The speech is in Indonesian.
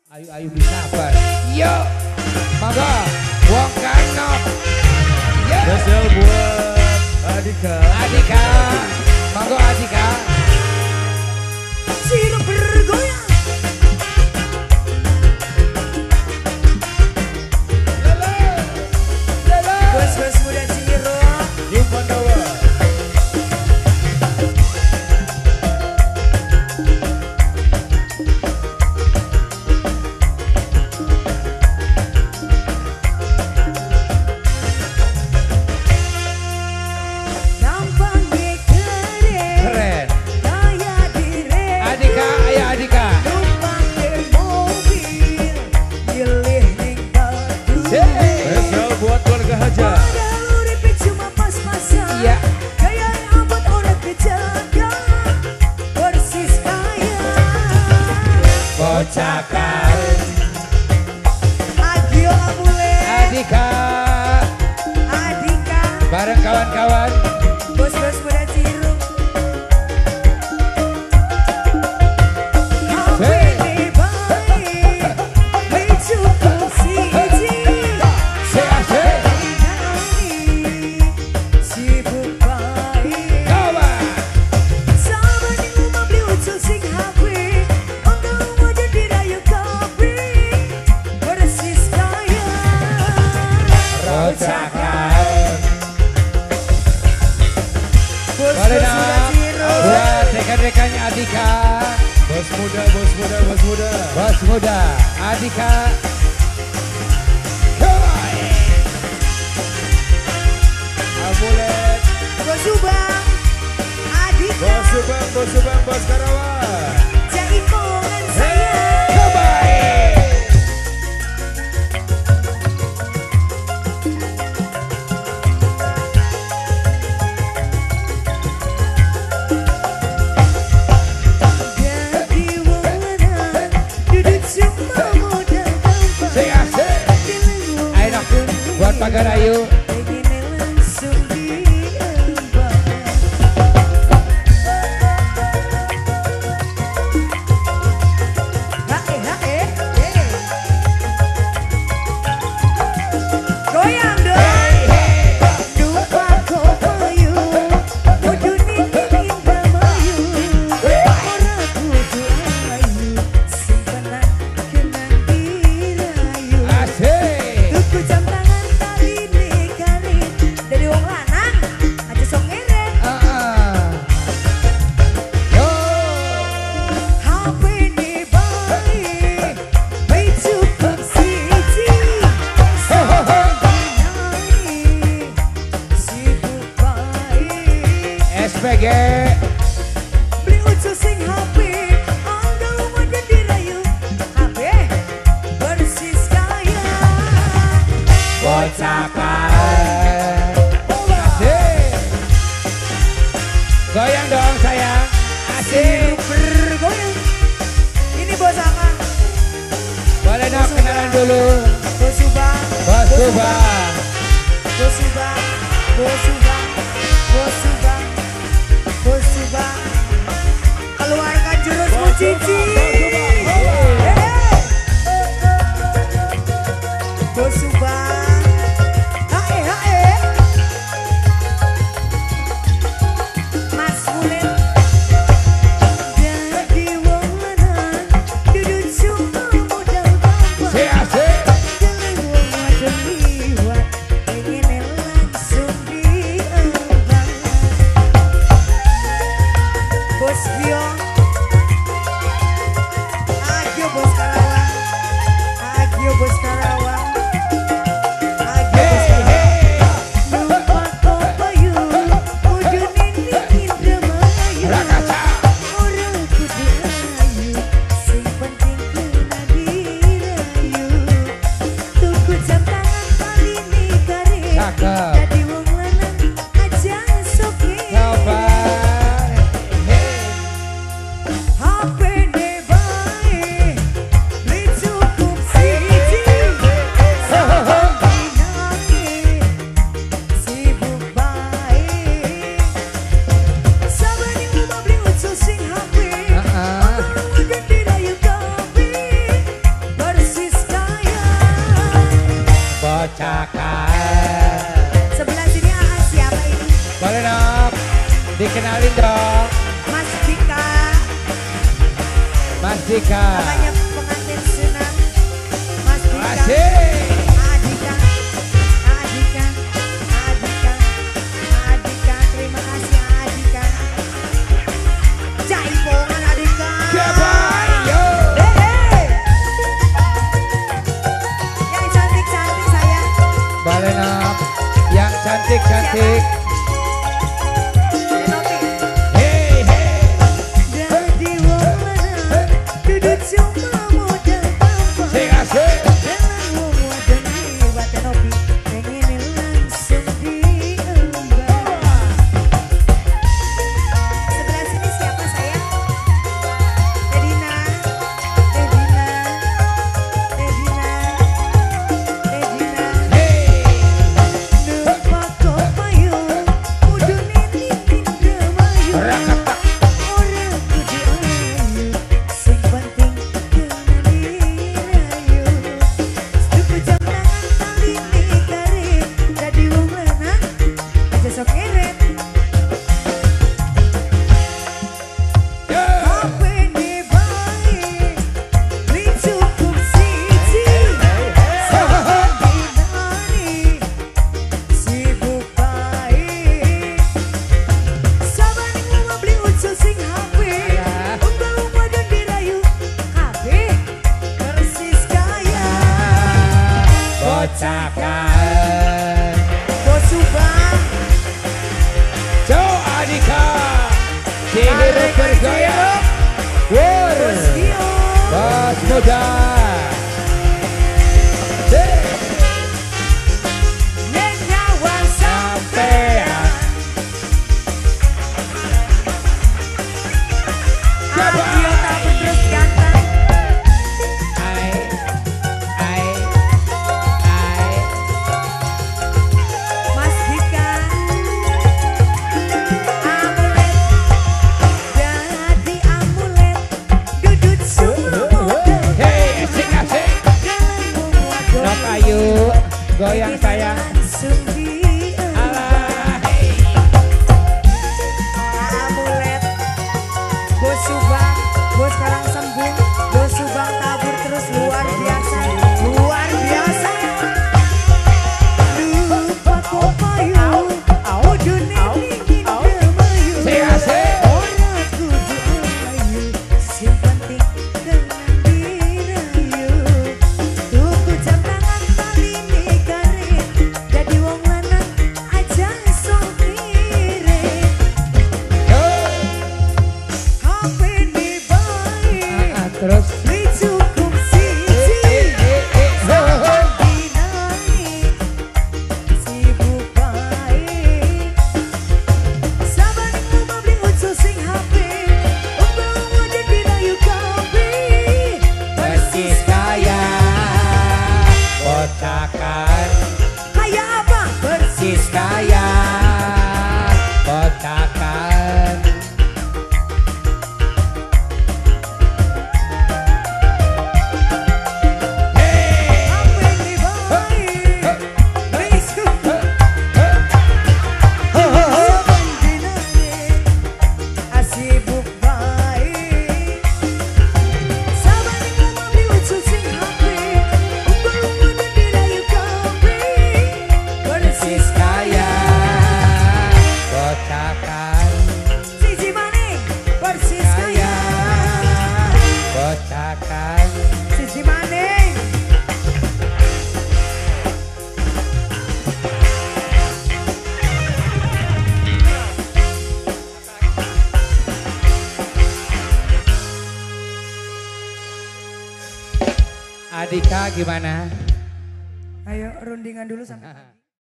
Ayu bisa bar. Yo, mangga, wong kanok. Yo. Spesial buat Adika. Adika, mangga Adika. Sirup bergoyang. Bos-bos muda Ciro. New Pandawa. Nampaknya keren. Keren. Kaya dire. Adika, ayo Adika. Numpangnya mobil. Milih ning batu. Spesial buat keluarga Haja. Padahal uripnya cuma pas-pasan. Iya. Kaya amat orang kejaga. Persis kaya. Bocakan. Agio Amule. Adika, Adika. bareng kawan-kawan. Bos-bos muda Ciro. Hey. Ini baik. Mencukup siji. Asik. Sibuk baik. Kawan. Sama ning rumah beli ucul sing hape. Untung aja dirayu kape. Persis kaya. Bocakan. Bos-bos Boleh muda nak Ciro. buat rekan-rekannya Adika. Bos muda, bos muda, bos muda. Bos muda, Adika. Kawan. Amulet. Bos Subang. Adika. Bos Subang, bos Subang, bos Karawang. Jaipongan saya. Kawan. Jadi wawanan duduk cuma modal gampang. Asik. Ayo nak buat pagar ayu. Pengen langsung diembang. Hae, goyang dong. Lupa kau payu, kudu ninggalin damayu. Ora kudu ayu, simpenan kenang dirayu. Asik. Tuku jam tangan tali nikari. Dari wong lanang aja sok ngerek. Yo. HP ini baik, baik cukup siji. Sampai sibuk baik. SPG. Beli ucul sing HP, angga umur dan dirayu. HP persis kaya. Bocakan. Asik. Goyang dong sayang. Asik. Bergoyang. Ini bos apa? Boleh dong kenalan dulu. Bos Subang. Bos Subang. Bos Subang, Bos Subang, Bos Subang, Bos Subang. Keluarkan jurusmu cici. Bos Subang. Hae hae. Mas Mulen. Jadi wong lanang duduk cuma modal gampang. Asik. Jalan wong wadon liwat, pengen langsung Adika. Namanya pengantin sunat Mas Dika. Asik. Adika, Adika, Adika, Adika. Terima kasih Adika. Jaipongan Adika. Goodbye, yo. Hey. Yang cantik-cantik saya. Balenap yang cantik-cantik. Enoki. Hey, hey. Jadi wong lanang duduk cuma modal tanpa. Sing asik. Dalam wong wadon liwat Enoki pengen langsung diemban. Sebelah sini siapa sayang? Edina, Edina, Edina, Edina. Hey. Numpak kopayo, mudune ninding demayu. Rakatak. Ora kudu ayu, sing penting dengan dirayu. Setuku jam tangan tali nikarin, dadi wong lanang aja sok eret. Yo. Apa ini baik, li cukup siji. Saban dinani, sibuk baik. Saban ngomong beli ucul sing hape. Umbang wadon dirayu, kabeh persis kaya. Bocakan. Bos Subang, Jo Adika. Sihir bergoyang. Bos Wur. Gio, Bos muda. Hey. Nenyawan sampean. Adio tabut terus ganteng. Ai. Mas Dika, amulet, jadi amulet, duduk semua modal. Hey, asik. Dalam wong wadon Nok ayu, goyang sayang. langsung diemban. Alah, hey. Amulet, Bos Subang, Bos Karang Sembung, Bos Subang tabur terus luar biasa, luar biasa. Lupa kopayu, mudune dingin demayu. Sing asik. Ora kudu ayu, sing penting dengan dirayu. Tuku jam tangan tali nikarin, jadi wong lanang aja sok irit. Yo. HP ini baik, Terus. li cukup siji. Saban dinani, sibuk baik. Saban ngomong beli ucul sing HP, umbang wadon dirayu kabeh. Persis kaya. Bocakan. Kaya apa? Persis kaya. Bocakan. Hey. HP ini baik, li cukup. Saban dinani, sibuk baik. Saban ngomong beli ucul sing HP, umbang wadon dirayu kabeh. Persis kaya. Bocakan. Siji maning, persis Kaya. kaya. Bocakan. Siji maning. Adika gimana? Ayo rundingan dulu sama.